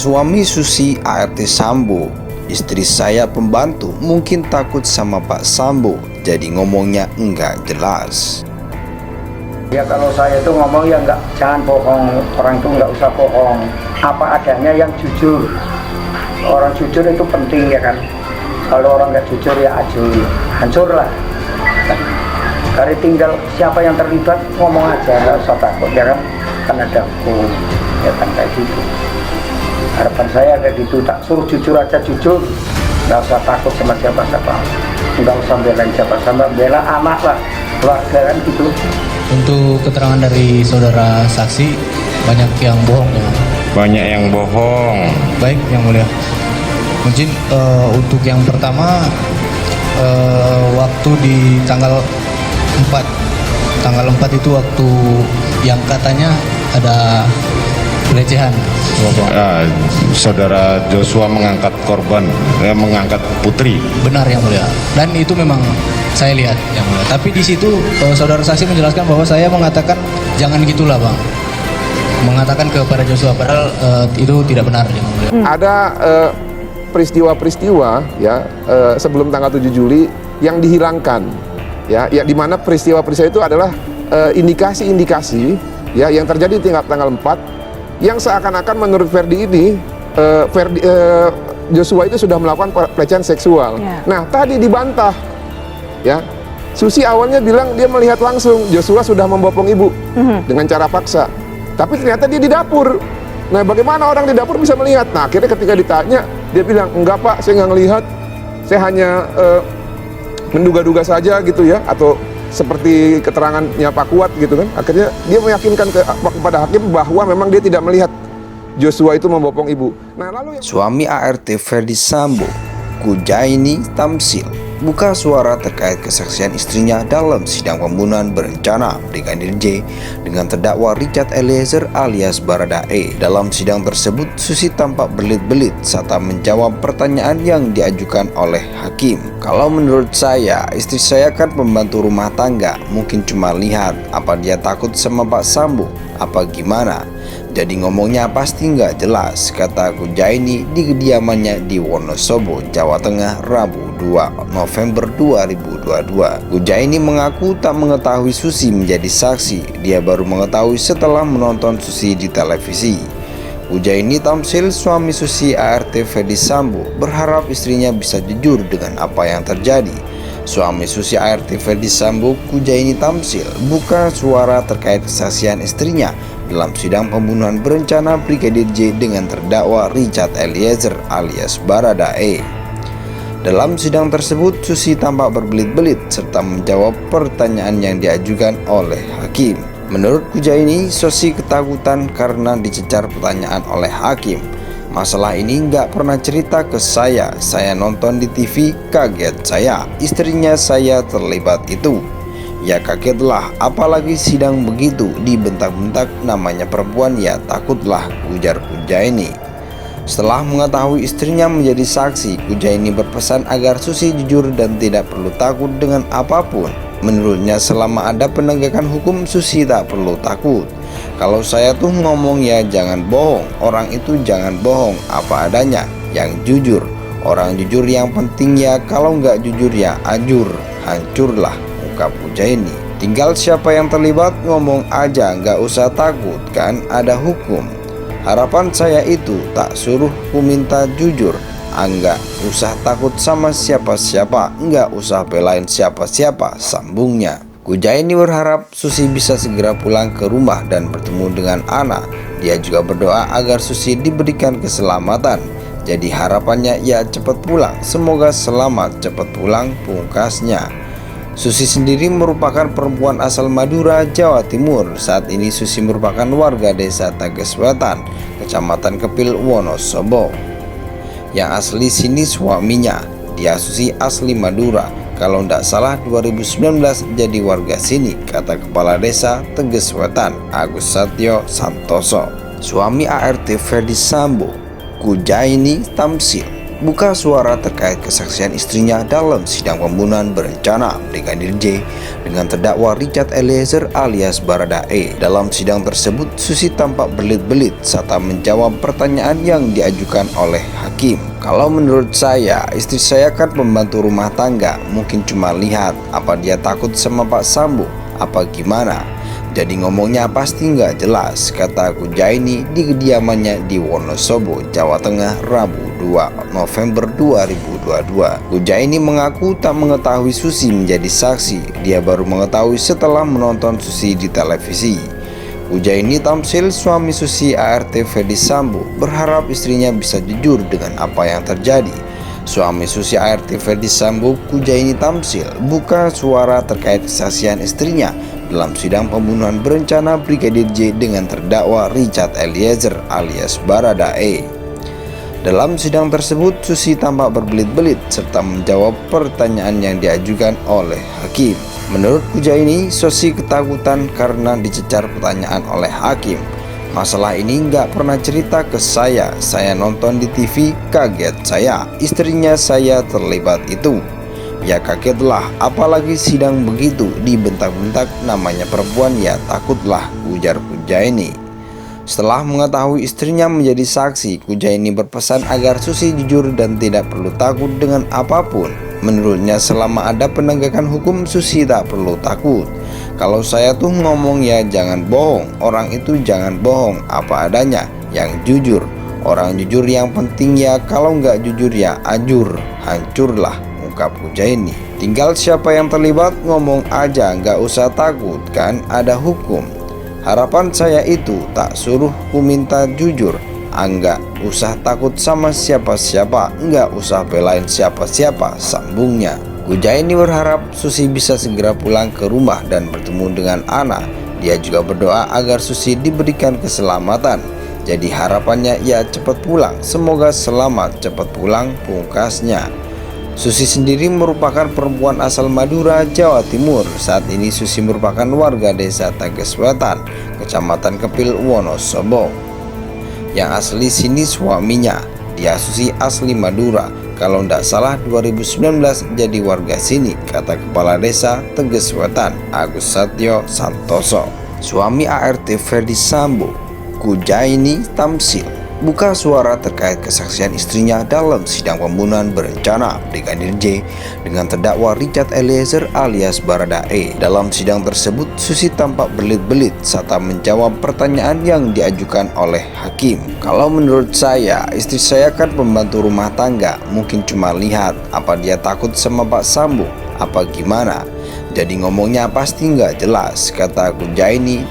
Suami Susi ART Sambo, istri saya pembantu, mungkin takut sama Pak Sambo, jadi ngomongnya enggak jelas. Ya kalau saya itu ngomong ya enggak, jangan bohong, orang itu enggak usah bohong, apa adanya yang jujur. Orang jujur itu penting ya kan. Kalau orang enggak jujur ya hancur lah. Karena tinggal siapa yang terlibat ngomong aja, enggak usah takut ya kan. Kan ada hukum, ya kan kayak gitu. Harapan saya kayak gitu, tak suruh jujur aja jujur, nggak usah takut sama siapa-siapa, nggak usah belain siapa-siapa, bela anak lah, keluarga kan gitu. Untuk keterangan dari saudara saksi, banyak yang bohong ya? Banyak yang bohong. Baik, yang mulia. Mungkin untuk yang pertama, waktu di tanggal 4 itu waktu yang katanya ada pelecehan. Saudara Joshua mengangkat korban, mengangkat putri. Benar yang mulia. Dan itu memang saya lihat yang mulia. Tapi di situ saudara saksi menjelaskan bahwa saya mengatakan jangan gitulah bang. Mengatakan kepada Joshua, padahal itu tidak benar yang mulia. Ada peristiwa-peristiwa ya sebelum tanggal 7 Juli yang dihilangkan. Ya di mana peristiwa-peristiwa itu adalah indikasi-indikasi ya yang terjadi di tanggal 4 yang seakan-akan menurut Ferdi ini Joshua itu sudah melakukan pelecehan seksual. Nah tadi dibantah ya, Susi awalnya bilang dia melihat langsung Joshua sudah membopong ibu dengan cara paksa, tapi ternyata dia di dapur. Nah bagaimana orang di dapur bisa melihat? Nah akhirnya ketika ditanya dia bilang enggak pak, saya nggak ngelihat, saya hanya menduga-duga saja gitu ya, atau seperti keterangannya Pak Kuat gitu kan. Akhirnya dia meyakinkan kepada hakim bahwa memang dia tidak melihat Joshua itu membopong ibu. Nah, lalu Suami ART Ferdi Sambo, Kujaini Tamsil, buka suara terkait kesaksian istrinya dalam sidang pembunuhan berencana Brigadir J dengan terdakwa Richard Eliezer alias Baradae. Dalam sidang tersebut, Susi tampak belit-belit saat menjawab pertanyaan yang diajukan oleh hakim. Kalau menurut saya, istri saya kan pembantu rumah tangga, mungkin cuma lihat, apa dia takut sama Pak Sambo, apa gimana? Jadi ngomongnya pasti nggak jelas, kata Kujaini di kediamannya di Wonosobo, Jawa Tengah, Rabu 2 November 2022. Kujaini mengaku tak mengetahui Susi menjadi saksi, dia baru mengetahui setelah menonton Susi di televisi. Kujaini Tamsil, suami Susi ART Ferdi Sambo, berharap istrinya bisa jujur dengan apa yang terjadi. Suami Susi ART Ferdi Sambo, Kujaini Tamsil, buka suara terkait kesaksian istrinya dalam sidang pembunuhan berencana Brigadir J dengan terdakwa Richard Eliezer alias Baradae. Dalam sidang tersebut, Susi tampak berbelit-belit serta menjawab pertanyaan yang diajukan oleh hakim. Menurut Kujaini, Susi ketakutan karena dicecar pertanyaan oleh hakim. Masalah ini nggak pernah cerita ke saya nonton di TV, kaget saya, istrinya saya terlibat itu. Ya kagetlah, apalagi sidang begitu, dibentak-bentak namanya perempuan, ya takutlah, ujar Kujaini. Setelah mengetahui istrinya menjadi saksi, Kujaini berpesan agar Susi jujur dan tidak perlu takut dengan apapun. Menurutnya selama ada penegakan hukum, Susi tak perlu takut. Kalau saya tuh ngomong ya jangan bohong, orang itu jangan bohong, apa adanya, yang jujur. Orang jujur yang penting ya, kalau nggak jujur ya ajur, hancurlah, ungkap Kujaini. Tinggal siapa yang terlibat ngomong aja, nggak usah takut, kan ada hukum. Harapan saya itu tak suruh ku minta jujur, nggak usah takut sama siapa-siapa, nggak usah belain siapa-siapa, sambungnya. Kujaini berharap Susi bisa segera pulang ke rumah dan bertemu dengan Ana. Dia juga berdoa agar Susi diberikan keselamatan. Jadi harapannya ya cepat pulang, semoga selamat cepat pulang, pungkasnya. Susi sendiri merupakan perempuan asal Madura, Jawa Timur. Saat ini Susi merupakan warga desa Tageswetan, Kecamatan Kepil, Wonosobo. Yang asli sini suaminya, dia Susi asli Madura. Kalau tidak salah 2019 jadi warga sini, kata Kepala Desa Tegeswetan, Agus Satyo Santoso. Suami ART Ferdi Sambo, Kujaini Tamsil, buka suara terkait kesaksian istrinya dalam sidang pembunuhan berencana Brigadir J dengan terdakwa Richard Eliezer alias Baradae. Dalam sidang tersebut, Susi tampak berbelit-belit serta menjawab pertanyaan yang diajukan oleh hakim. Kalau menurut saya, istri saya kan pembantu rumah tangga, mungkin cuma lihat apa dia takut sama Pak Sambo, apa gimana. Jadi ngomongnya pasti nggak jelas, kata Kujaini di kediamannya di Wonosobo, Jawa Tengah, Rabu 2 November 2022. Kujaini mengaku tak mengetahui Susi menjadi saksi, dia baru mengetahui setelah menonton Susi di televisi. Kujaini Tamsil, suami Susi ART Ferdi Sambo, berharap istrinya bisa jujur dengan apa yang terjadi. Suami Susi ART Ferdi Sambo, Kujaini Tamsil, buka suara terkait kesaksian istrinya dalam sidang pembunuhan berencana Brigadir J dengan terdakwa Richard Eliezer alias Baradae. Dalam sidang tersebut, Susi tampak berbelit-belit serta menjawab pertanyaan yang diajukan oleh hakim. Menurut Kujaini, Susi ketakutan karena dicecar pertanyaan oleh hakim. Masalah ini nggak pernah cerita ke saya nonton di TV, kaget saya, istrinya saya terlibat itu. Ya kagetlah, apalagi sidang begitu, dibentak-bentak, namanya perempuan ya takutlah, ujar Kujaini. Setelah mengetahui istrinya menjadi saksi, Kujaini berpesan agar Susi jujur dan tidak perlu takut dengan apapun. Menurutnya selama ada penegakan hukum, Susi tak perlu takut. Kalau saya tuh ngomong ya jangan bohong, orang itu jangan bohong, apa adanya, yang jujur. Orang jujur yang penting ya, kalau nggak jujur ya ajur, hancurlah, ungkap Kujaini. Tinggal siapa yang terlibat ngomong aja, nggak usah takut, kan ada hukum. Harapan saya itu tak suruh ku minta jujur, nggak usah takut sama siapa-siapa, nggak usah belain siapa-siapa, sambungnya. Kujaini berharap Susi bisa segera pulang ke rumah dan bertemu dengan Ana. Dia juga berdoa agar Susi diberikan keselamatan. Jadi harapannya ya cepat pulang, semoga selamat cepat pulang, pungkasnya. Susi sendiri merupakan perempuan asal Madura, Jawa Timur. Saat ini Susi merupakan warga desa Teges Wetan, Kecamatan Kepil, Wonosobo. Yang asli sini suaminya, dia Susi asli Madura. Kalau tidak salah 2019 jadi warga sini, kata Kepala Desa Teges Wetan, Agus Satyo Santoso. Suami ART Ferdi Sambo, Kujaini Tamsil, buka suara terkait kesaksian istrinya dalam sidang pembunuhan berencana Brigadir J dengan terdakwa Richard Eliezer alias Baradae. Dalam sidang tersebut, Susi tampak berbelit-belit serta menjawab pertanyaan yang diajukan oleh hakim. Kalau menurut saya, istri saya kan pembantu rumah tangga, mungkin cuma lihat apa dia takut sama Pak Sambo, apa gimana. Jadi ngomongnya pasti nggak jelas, kata Kujaini